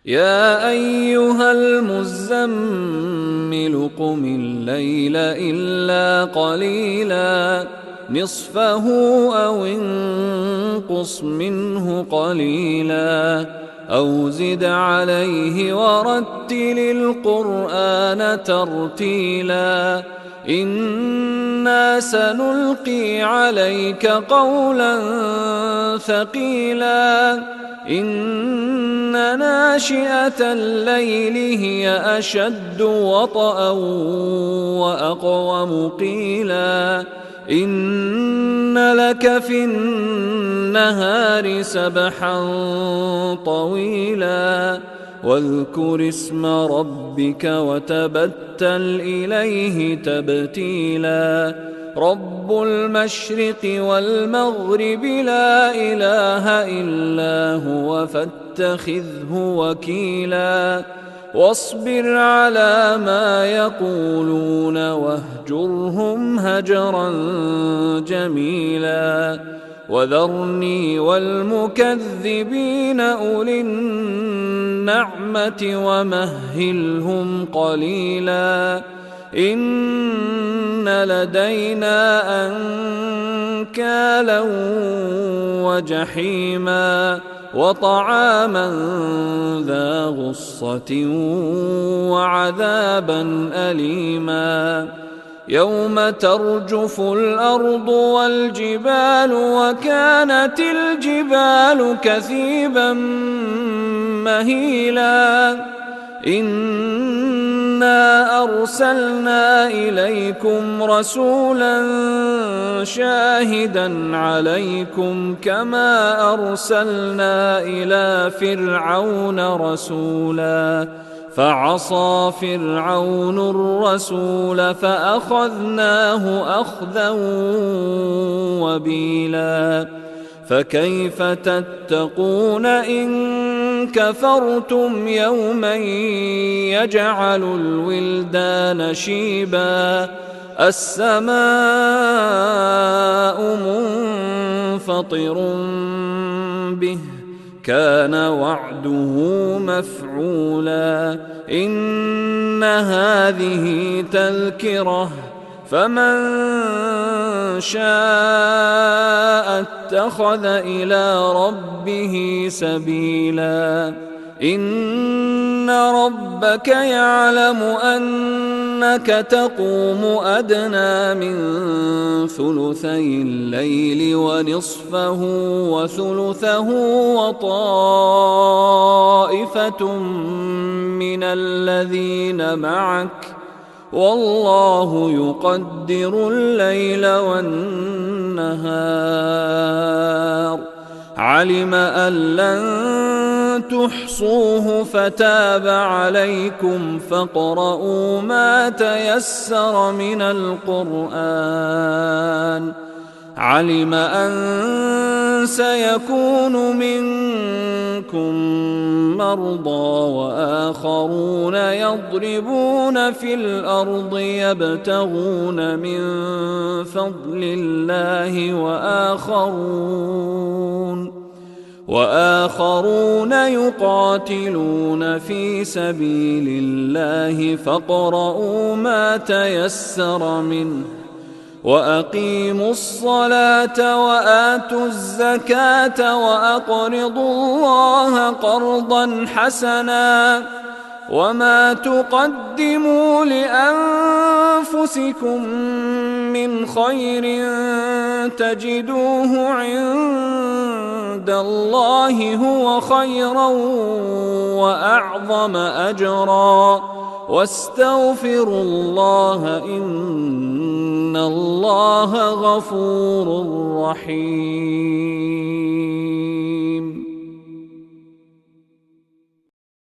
يا أيها المزمل قم الليل إلا قليلا نصفه أو انقص منه قليلا أو زد عليه ورتل القرآن ترتيلا إنا سنلقي عليك قولا ثقيلا إن ناشئة الليل هي أشد وطئا وأقوم قيلا إن لك في النهار سبحا طويلا واذكر اسم ربك وتبتل إليه تبتيلا رب المشرق والمغرب لا إله إلا هو فاتخذه وكيلا واصبر على ما يقولون واهجرهم هجرا جميلا وذرني والمكذبين أولي النعمة ومهلهم قليلا إن لدينا أنكالا وجحيما وطعاما ذا غصة وعذابا أليما يوم ترجف الأرض والجبال وكانت الجبال كثيبا مهيلا إنا أرسلنا إليكم رسولا شاهدا عليكم كما أرسلنا إلى فرعون رسولا فعصى فرعون الرسول فأخذناه أخذا وبيلا فكيف تتقون إن كفرتم يوما يجعل الولدان شيبا السماء منفطر به كان وعده مفعولا إن هذه تذكرة فمن شاء اتخذ إلى ربه سبيلا إن ربك يعلم أنك تقوم أدنى من ثلثي الليل ونصفه وثلثه وطائفة من الذين معك والله يقدر الليل والنهار علم أن لن تحصوه فتاب عليكم فاقرؤوا ما تيسر من القرآن علم أن سيكون منكم مرضى وآخرون يضربون في الأرض يبتغون من فضل الله وآخرون يقاتلون في سبيل الله فاقرؤوا ما تيسر منه وأقيموا الصلاة وآتوا الزكاة وأقرضوا الله قرضا حسنا وما تقدموا لأنفسكم من خير تجدوه عند الله هو خيرا وأعظم أجرا واستغفروا الله إن الله غفور رحيم